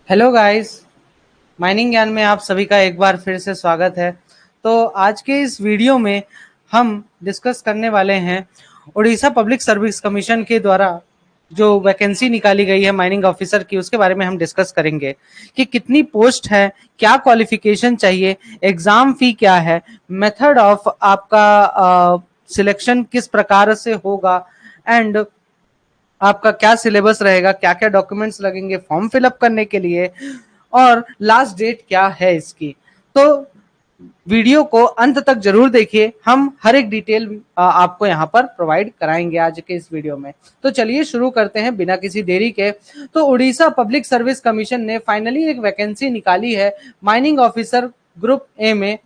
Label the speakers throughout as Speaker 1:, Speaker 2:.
Speaker 1: Hello guys. Mining ज्ञान में आप सभी का एक बार फिर से स्वागत है। तो आज के इस वीडियो में हम डिस्कस करने वाले हैं उड़ीसा पब्लिक सर्विस कमीशन के द्वारा जो वैकेंसी निकाली गई है माइनिंग ऑफिसर की, उसके बारे में हम डिस्कस करेंगे कि कितनी पोस्ट है, क्या क्वालिफिकेशन चाहिए, एग्जाम फी क्या है, मेथड ऑफ आपका सिलेक्शन किस प्रकार से होगा, एंड आपका क्या सिलेबस रहेगा, क्या क्या डॉक्यूमेंट्स लगेंगे फॉर्म फिलअप करने के लिए, और लास्ट डेट क्या है इसकी। तो वीडियो को अंत तक जरूर देखिए, हम हर एक डिटेल आपको यहाँ पर प्रोवाइड कराएंगे आज के इस वीडियो में। तो चलिए शुरू करते हैं बिना किसी देरी के। तो उड़ीसा पब्लिक सर्विस कमीशन ने फाइनली एक वैकेंसी निकाली है माइनिंग ऑफिसर ग्रुप ए में।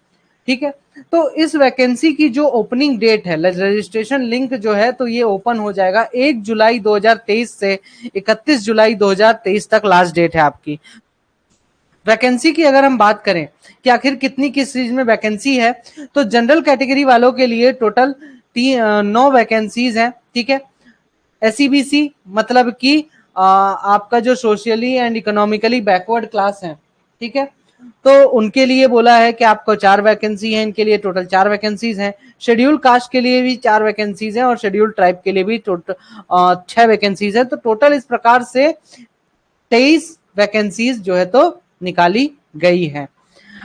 Speaker 1: ठीक है, तो इस वैकेंसी की जो ओपनिंग डेट है, रजिस्ट्रेशन लिंक जो है, तो ये ओपन हो जाएगा 1 जुलाई 2023 से 31 जुलाई 2023 तक लास्ट डेट है आपकी। वैकेंसी की अगर हम बात करें कि आखिर कितनी किस चीज में वैकेंसी है, तो जनरल कैटेगरी वालों के लिए टोटल 9 वैकेंसीज हैं। ठीक है, एसईबीसी मतलब कि आपका जो socially and economically backward class है, ठीक है, तो उनके लिए बोला है कि आपको 4 वैकेंसी है, इनके लिए टोटल 4 वैकेंसीज हैं। शेड्यूल कास्ट के लिए भी 4 वैकेंसीज हैं और शेड्यूल ट्राइब के लिए भी टोटल 6 वैकेंसीज है। तो टोटल इस प्रकार से 23 वैकेंसीज जो है तो निकाली गई है।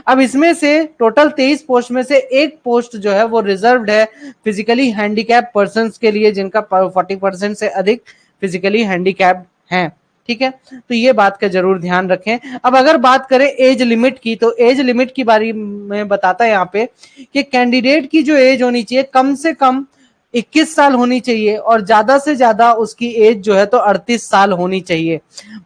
Speaker 1: अब इसमें से टोटल 23 पोस्ट में से एक पोस्ट जो है वो रिजर्व्ड है फिजिकली हैंडीकैप पर्संस के लिए, जिनका 40% से अधिक फिजिकली हैंडीकैप्ड हैं। ठीक है, तो ये बात का जरूर ध्यान रखें। अब अगर बात करें एज लिमिट की, तो एज लिमिट की बारे में बताता है यहाँ पे कि कैंडिडेट की जो एज होनी चाहिए कम से कम 21 साल होनी चाहिए और ज्यादा से ज्यादा उसकी एज जो है तो 38 साल होनी चाहिए।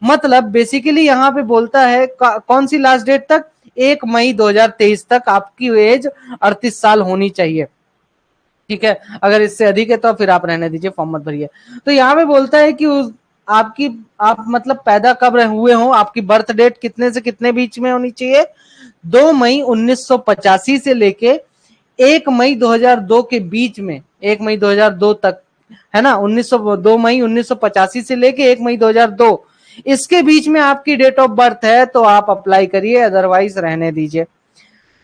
Speaker 1: मतलब बेसिकली यहाँ पे बोलता है कौन सी लास्ट डेट तक, 1 मई 2023 तक आपकी एज 38 साल होनी चाहिए। ठीक है, अगर इससे अधिक है तो फिर आप रहने दीजिए, फॉर्म मत भरिए। तो यहाँ पे बोलता है कि आपकी आप मतलब पैदा कब हुए हो, आपकी बर्थ डेट कितने से कितने बीच में होनी चाहिए। 2 मई 1985 से लेके 1 मई 2002 के बीच में, 1 मई 2002 तक, है ना, 2 मई 1985 से लेके 1 मई 2002, इसके बीच में आपकी डेट ऑफ बर्थ है तो आप अप्लाई करिए, अदरवाइज रहने दीजिए।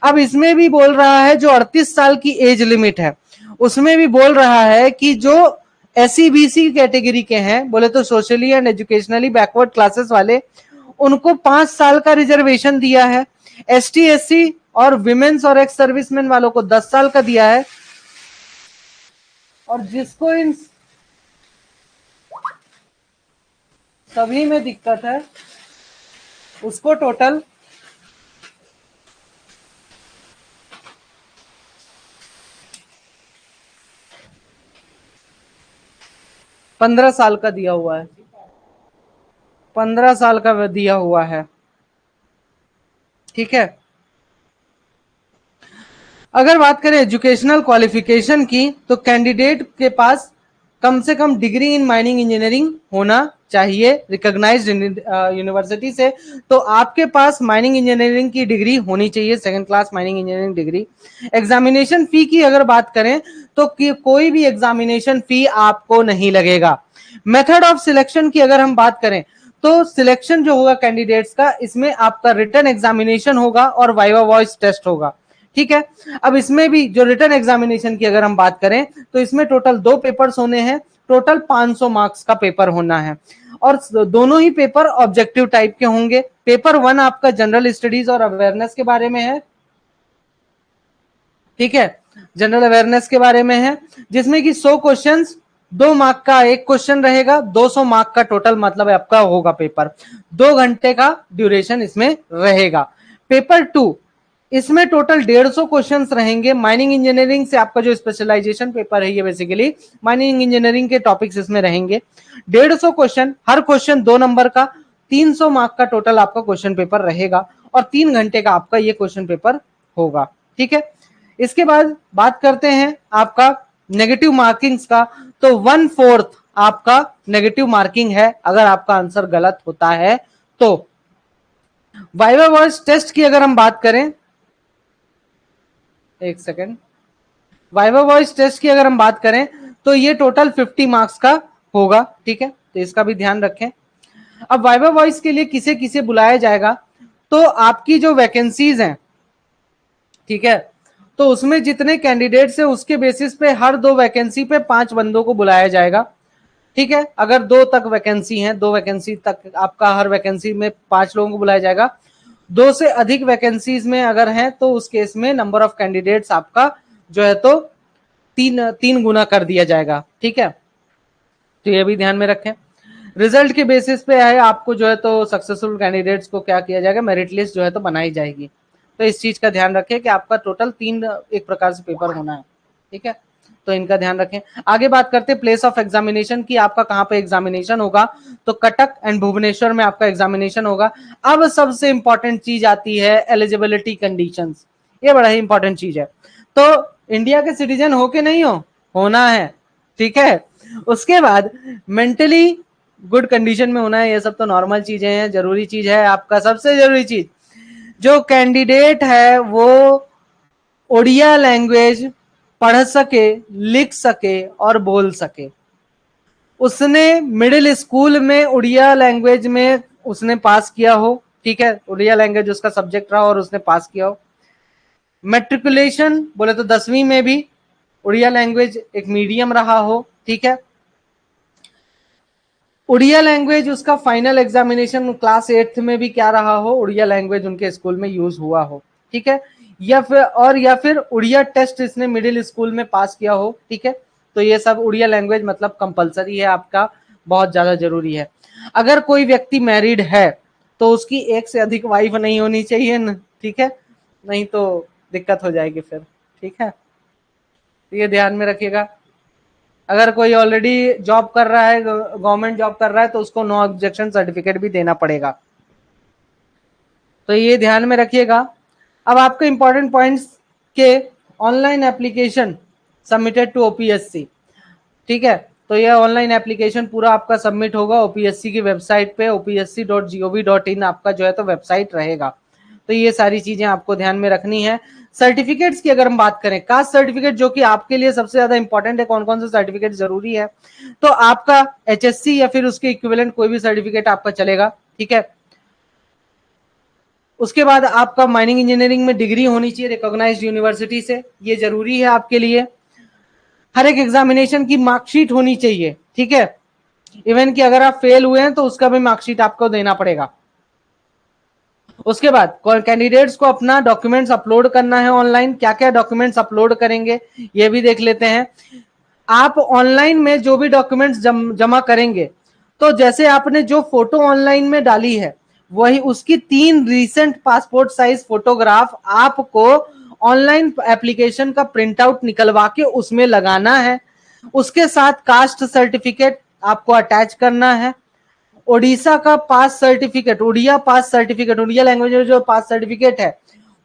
Speaker 1: अब इसमें भी बोल रहा है जो 38 साल की एज लिमिट है, उसमें भी बोल रहा है कि जो एसईबीसी कैटेगरी के हैं, बोले तो socially and educationally backward classes वाले, उनको 5 साल का रिजर्वेशन दिया है। एसटी एससी और विमेन्स और एक्स सर्विसमैन वालों को 10 साल का दिया है। और जिसको इन सभी में दिक्कत है उसको टोटल 15 साल का दिया हुआ है, 15 साल का दिया हुआ है। ठीक है, अगर बात करें एजुकेशनल क्वालिफिकेशन की, तो कैंडिडेट के पास कम से कम डिग्री इन माइनिंग इंजीनियरिंग होना चाहिए रिकॉग्नाइज्ड यूनिवर्सिटी से। तो आपके पास माइनिंग इंजीनियरिंग की डिग्री होनी चाहिए, second class mining engineering degree. Examination फी की अगर बात करें तो कोई भी एग्जामिनेशन फी आपको नहीं लगेगा। मेथड ऑफ सिलेक्शन की अगर हम बात करें तो सिलेक्शन जो होगा कैंडिडेट्स का, इसमें आपका रिटन एग्जामिनेशन होगा और वाइवा वॉइस टेस्ट होगा। ठीक है, अब इसमें भी जो रिटन एग्जामिनेशन की अगर हम बात करें तो इसमें टोटल 2 पेपर्स होने हैं, टोटल 500 मार्क्स का पेपर होना है और दोनों ही पेपर ऑब्जेक्टिव टाइप के होंगे। पेपर 1 आपका जनरल स्टडीज और अवेयरनेस के बारे में है। ठीक है, जनरल अवेयरनेस के बारे में है, जिसमें कि 100 क्वेश्चंस, 2 मार्क का एक क्वेश्चन रहेगा, 200 मार्क का टोटल मतलब आपका होगा पेपर। 2 घंटे का ड्यूरेशन इसमें रहेगा। पेपर 2, इसमें टोटल 150 क्वेश्चंस रहेंगे। माइनिंग इंजीनियरिंग से आपका जो स्पेशलाइजेशन पेपर है, ये बेसिकली माइनिंग इंजीनियरिंग के टॉपिक्स इसमें रहेंगे। 150 क्वेश्चन, हर क्वेश्चन 2 नंबर का, 300 मार्क का टोटल आपका क्वेश्चन पेपर रहेगा और 3 घंटे का आपका ये क्वेश्चन पेपर होगा। ठीक है, इसके बाद बात करते हैं आपका नेगेटिव मार्किंग्स का। तो 1/4 आपका नेगेटिव मार्किंग है अगर आपका आंसर गलत होता है तो। वाइवा वॉइस टेस्ट की अगर हम बात करें, एक सेकेंड, वाइवा वॉइस टेस्ट की अगर हम बात करें तो ये टोटल 50 मार्क्स का होगा। ठीक है, तो इसका भी ध्यान रखें। अब वाइवा वॉइस के लिए किसे किसे बुलाया जाएगा, तो आपकी जो वैकेंसीज हैं, ठीक है, तो उसमें जितने कैंडिडेट्स हैं उसके बेसिस पे हर 2 वैकेंसी पे 5 बंदों को बुलाया जाएगा, ठीक है। अगर 2 तक वैकेंसी है, 2 वैकेंसी तक आपका हर वैकेंसी में 5 लोगों को बुलाया जाएगा। 2 से अधिक वैकेंसीज में अगर है तो उस केस में नंबर ऑफ कैंडिडेट्स आपका जो है तो 3 गुना कर दिया जाएगा, ठीक है। तो ये भी ध्यान में रखें। रिजल्ट के बेसिस पे है आपको जो है तो सक्सेसफुल कैंडिडेट्स को क्या किया जाएगा, मेरिट लिस्ट जो है तो बनाई जाएगी। तो इस चीज का ध्यान रखें कि आपका टोटल 3 एक प्रकार से पेपर होना है, ठीक है। तो इनका ध्यान रखें। आगे बात करते हैं प्लेस ऑफ एग्जामिनेशन की, आपका कहां पे एग्जामिनेशन होगा, तो कटक एंड भुवनेश्वर में आपका एग्जामिनेशन होगा। अब सबसे इंपॉर्टेंट चीज आती है एलिजिबिलिटी कंडीशंस, ये बड़ा ही इंपॉर्टेंट चीज है। तो इंडिया के सिटीजन हो के नहीं हो, होना है, ठीक है। उसके बाद मेंटली गुड कंडीशन में होना है, ये सब तो नॉर्मल चीजें हैं। जरूरी चीज है आपका, सबसे जरूरी चीज, जो कैंडिडेट है वो ओडिया लैंग्वेज पढ़ सके, लिख सके और बोल सके। उसने मिडिल स्कूल में उड़िया लैंग्वेज में उसने पास किया हो, ठीक है, उड़िया लैंग्वेज उसका सब्जेक्ट रहा और उसने पास किया हो। मेट्रिकुलेशन बोले तो 10वीं में भी उड़िया लैंग्वेज एक मीडियम रहा हो, ठीक है। उड़िया लैंग्वेज उसका फाइनल एग्जामिनेशन क्लास 8th में भी क्या रहा हो, उड़िया लैंग्वेज उनके स्कूल में यूज हुआ हो, ठीक है। या फिर उड़िया टेस्ट इसने मिडिल स्कूल में पास किया हो, ठीक है। तो ये सब उड़िया लैंग्वेज मतलब कंपलसरी है आपका, बहुत ज्यादा जरूरी है। अगर कोई व्यक्ति मैरिड है तो उसकी 1 से अधिक वाइफ नहीं होनी चाहिए न, ठीक है, नहीं तो दिक्कत हो जाएगी फिर, ठीक है। तो ये ध्यान में रखिएगा। अगर कोई ऑलरेडी जॉब कर रहा है, गवर्नमेंट जॉब कर रहा है, तो उसको नो ऑब्जेक्शन सर्टिफिकेट भी देना पड़ेगा, तो ये ध्यान में रखिएगा। अब आपके इंपॉर्टेंट पॉइंट्स के online application submitted to OPSC, ठीक है। तो ये ऑनलाइन एप्लीकेशन पूरा आपका सबमिट होगा ओपीएससी की वेबसाइट पे, opsc.gov.in आपका जो है तो वेबसाइट रहेगा। तो ये सारी चीजें आपको ध्यान में रखनी है। सर्टिफिकेट्स की अगर हम बात करें, कास्ट सर्टिफिकेट जो कि आपके लिए सबसे ज्यादा इंपॉर्टेंट है, कौन कौन से सर्टिफिकेट जरूरी है, तो आपका एचएससी या फिर उसके इक्विवेलेंट कोई भी सर्टिफिकेट आपका चलेगा, ठीक है। उसके बाद आपका माइनिंग इंजीनियरिंग में डिग्री होनी चाहिए रिकॉग्नाइज्ड यूनिवर्सिटी से, ये जरूरी है आपके लिए। हर एक एग्जामिनेशन की मार्कशीट होनी चाहिए, ठीक है। इवन कि अगर आप फेल हुए हैं तो उसका भी मार्कशीट आपको देना पड़ेगा। उसके बाद कैंडिडेट्स को अपना डॉक्यूमेंट्स अपलोड करना है ऑनलाइन। क्या क्या डॉक्यूमेंट्स अपलोड करेंगे ये भी देख लेते हैं। आप ऑनलाइन में जो भी डॉक्यूमेंट्स जमा करेंगे, तो जैसे आपने जो फोटो ऑनलाइन में डाली है वही उसकी 3 रीसेंट पासपोर्ट साइज फोटोग्राफ आपको ऑनलाइन एप्लीकेशन का प्रिंट आउट निकलवा के उसमें लगाना है। उसके साथ कास्ट सर्टिफिकेट आपको अटैच करना है। ओडिशा का पास सर्टिफिकेट, उड़िया पास सर्टिफिकेट, उड़िया लैंग्वेज में जो पास सर्टिफिकेट है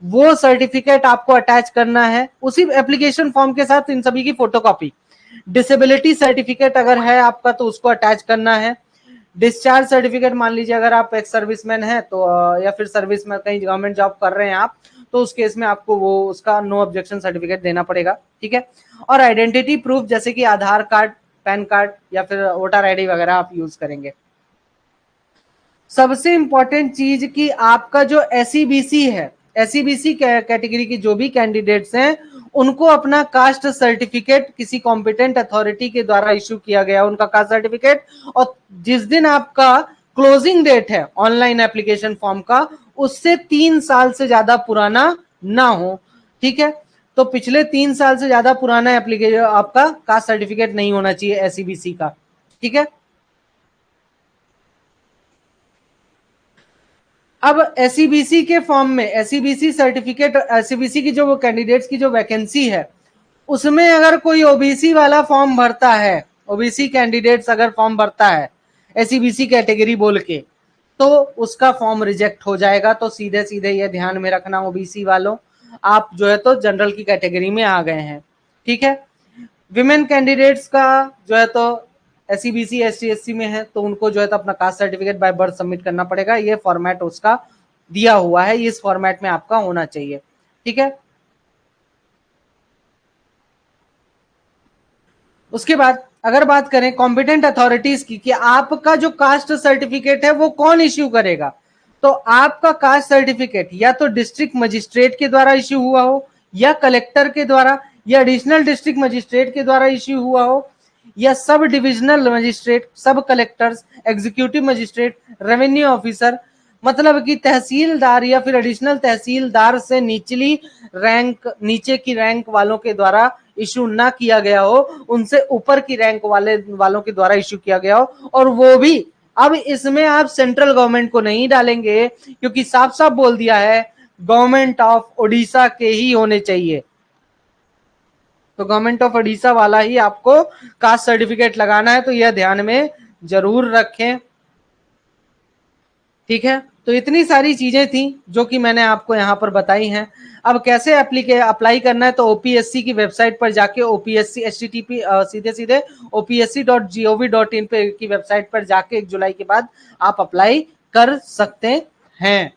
Speaker 1: वो सर्टिफिकेट आपको अटैच करना है उसी एप्लीकेशन फॉर्म के साथ, इन सभी की फोटोकॉपी। डिसेबिलिटी सर्टिफिकेट अगर है आपका तो उसको अटैच करना है। डिस्चार्ज सर्टिफिकेट, मान लीजिए अगर आप एक सर्विसमैन है तो या फिर सर्विस में कहीं गवर्नमेंट जॉब कर रहे हैं आप, तो उस केस में आपको वो उसका नो ऑब्जेक्शन सर्टिफिकेट देना पड़ेगा, ठीक है। और आइडेंटिटी प्रूफ जैसे कि आधार कार्ड, पैन कार्ड या फिर वोटर आईडी वगैरह आप यूज करेंगे। सबसे इंपॉर्टेंट चीज कि आपका जो एसईबीसी है, एसईबीसी कैटेगरी की जो भी कैंडिडेट्स हैं उनको अपना कास्ट सर्टिफिकेट किसी कॉम्पिटेंट अथॉरिटी के द्वारा इशू किया गया उनका कास्ट सर्टिफिकेट, और जिस दिन आपका क्लोजिंग डेट है ऑनलाइन एप्लीकेशन फॉर्म का उससे 3 साल से ज्यादा पुराना ना हो, ठीक है। तो पिछले 3 साल से ज्यादा पुराना एप्लीकेशन आपका कास्ट सर्टिफिकेट नहीं होना चाहिए एसईबीसी का, ठीक है। अब एसईबीसी के फॉर्म में एसईबीसी सर्टिफिकेट, एसईबीसी की जो वो कैंडिडेट्स की जो वैकेंसी है उसमें अगर कोई ओबीसी वाला फॉर्म भरता है, ओबीसी कैंडिडेट्स अगर फॉर्म भरता है एसईबीसी कैटेगरी बोल के, तो उसका फॉर्म रिजेक्ट हो जाएगा। तो सीधे सीधे ये ध्यान में रखना ओबीसी वालों, आप जो है तो जनरल की कैटेगरी में आ गए हैं, ठीक है। विमेन कैंडिडेट्स का जो है तो एससीबीसी एसटी एससी में है तो उनको जो है तो अपना caste certificate by birth submit करना पड़ेगा। ये फॉर्मेट उसका दिया हुआ है, इस फॉर्मेट में आपका होना चाहिए, ठीक है। उसके बाद अगर बात करें कॉम्पिटेंट अथॉरिटीज की कि आपका जो कास्ट सर्टिफिकेट है वो कौन इश्यू करेगा, तो आपका कास्ट सर्टिफिकेट या तो डिस्ट्रिक्ट मजिस्ट्रेट के द्वारा इश्यू हुआ हो, या कलेक्टर के द्वारा, या एडिशनल डिस्ट्रिक्ट मजिस्ट्रेट के द्वारा इश्यू हुआ हो, या sub divisional magistrate, sub collectors, executive magistrate, revenue officer, मतलब कि तहसीलदार या फिर एडिशनल तहसीलदार से निचली रैंक, नीचे की रैंक वालों के द्वारा इशू ना किया गया हो, उनसे ऊपर की रैंक वालों के द्वारा इशू किया गया हो। और वो भी अब इसमें आप सेंट्रल गवर्नमेंट को नहीं डालेंगे, क्योंकि साफ साफ बोल दिया है गवर्नमेंट ऑफ ओडिशा के ही होने चाहिए। तो गवर्नमेंट ऑफ ओडिशा वाला ही आपको कास्ट सर्टिफिकेट लगाना है, तो यह ध्यान में जरूर रखें। ठीक है, तो इतनी सारी चीजें थी जो कि मैंने आपको यहाँ पर बताई हैं। अब कैसे अप्लाई करना है, तो ओपीएससी की वेबसाइट पर जाके ओपीएससी HTTP सीधे opsc.gov.in पे की वेबसाइट पर जाके 1 जुलाई के बाद आप अप्लाई कर सकते हैं।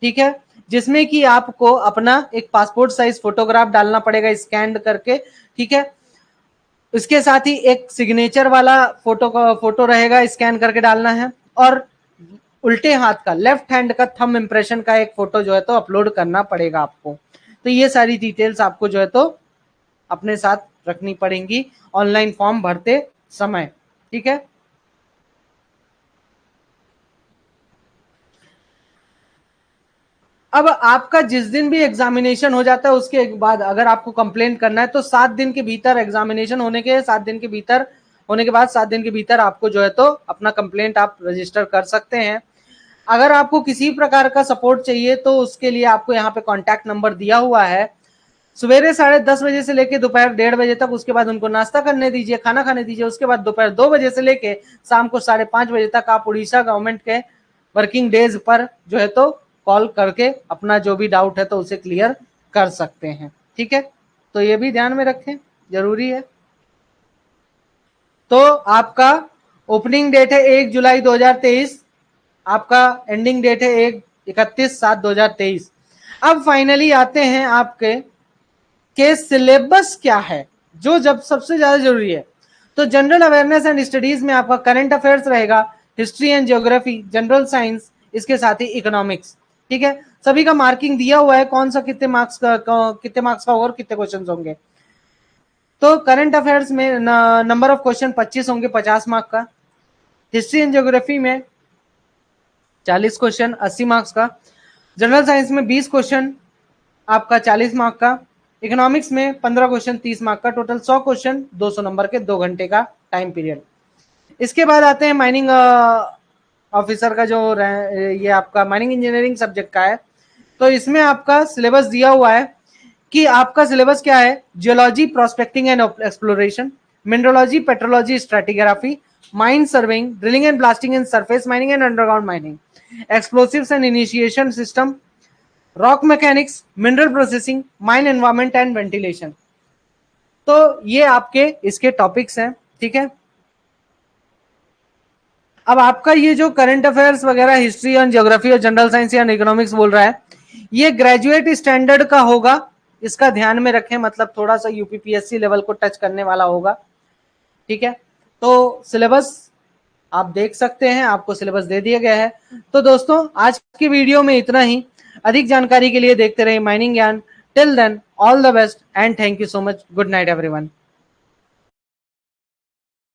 Speaker 1: ठीक है, जिसमें कि आपको अपना एक पासपोर्ट साइज फोटोग्राफ डालना पड़ेगा स्कैन करके। ठीक है, इसके साथ ही एक सिग्नेचर वाला फोटो रहेगा, स्कैन करके डालना है, और उल्टे हाथ का, लेफ्ट हैंड का थंब इंप्रेशन का एक फोटो जो है तो अपलोड करना पड़ेगा आपको। तो ये सारी डिटेल्स आपको जो है तो अपने साथ रखनी पड़ेंगी ऑनलाइन फॉर्म भरते समय। ठीक है, अब आपका जिस दिन भी एग्जामिनेशन हो जाता है उसके बाद अगर आपको कंप्लेंट करना है तो 7 दिन के भीतर, एग्जामिनेशन होने के 7 दिन के भीतर होने के बाद 7 दिन के भीतर आपको जो है तो अपना कंप्लेंट आप रजिस्टर कर सकते हैं। अगर आपको किसी प्रकार का सपोर्ट चाहिए तो उसके लिए आपको यहाँ पे कॉन्टैक्ट नंबर दिया हुआ है। सवेरे 10:30 बजे से लेके दोपहर 1:30 बजे तक, उसके बाद उनको नाश्ता करने दीजिए, खाना खाने दीजिए, उसके बाद दोपहर 2 बजे से लेके शाम को 5:30 बजे तक आप उड़ीसा गवर्नमेंट के वर्किंग डेज पर जो है तो कॉल करके अपना जो भी डाउट है तो उसे क्लियर कर सकते हैं। ठीक है, तो ये भी ध्यान में रखें, जरूरी है। तो आपका ओपनिंग डेट है 1 जुलाई 2023, आपका एंडिंग डेट है 31/7/2023। अब फाइनली आते हैं आपके सिलेबस क्या है, जो जब सबसे ज्यादा जरूरी है। तो जनरल अवेयरनेस एंड स्टडीज में आपका करंट अफेयर्स रहेगा, history and geography, general science, इसके साथ ही इकोनॉमिक्स। ठीक है, सभी का मार्किंग दिया हुआ है, कौन सा कितने मार्क्स का होगा और कितने क्वेश्चन होंगे। तो करंट अफेयर्स में नंबर ऑफ क्वेश्चन 25 होंगे, 50 मार्क का। हिस्ट्री एंड ज्योग्राफी में 40 क्वेश्चन 80 मार्क्स का। जनरल साइंस में 20 क्वेश्चन आपका 40 मार्क का। इकोनॉमिक्स में 15 क्वेश्चन 30 मार्क का। टोटल 100 क्वेश्चन 200 नंबर के, 2 घंटे का टाइम पीरियड। इसके बाद आते हैं माइनिंग ऑफिसर का, जो ये आपका माइनिंग इंजीनियरिंग सब्जेक्ट का है। तो इसमें आपका सिलेबस दिया हुआ है कि आपका सिलेबस क्या है। Geology, prospecting and exploration, mineralogy, petrology, stratigraphy, mine surveying, drilling and blasting in surface mining and underground mining, explosives and initiation system, rock mechanics, mineral processing, mine environment and ventilation. तो ये आपके इसके topics हैं। ठीक है, अब आपका ये जो करंट अफेयर्स वगैरह, हिस्ट्री और ज्योग्राफी और जनरल साइंस या इकोनॉमिक्स बोल रहा है, ये ग्रेजुएट स्टैंडर्ड का होगा, इसका ध्यान में रखें, मतलब थोड़ा सा यूपीपीएससी लेवल को टच करने वाला होगा। ठीक है, तो सिलेबस आप देख सकते हैं, आपको सिलेबस दे दिया गया है। तो दोस्तों आज की वीडियो में इतना ही। अधिक जानकारी के लिए देखते रहिए mining Gyan. Till then all the best and thank you so much. Good night everyone.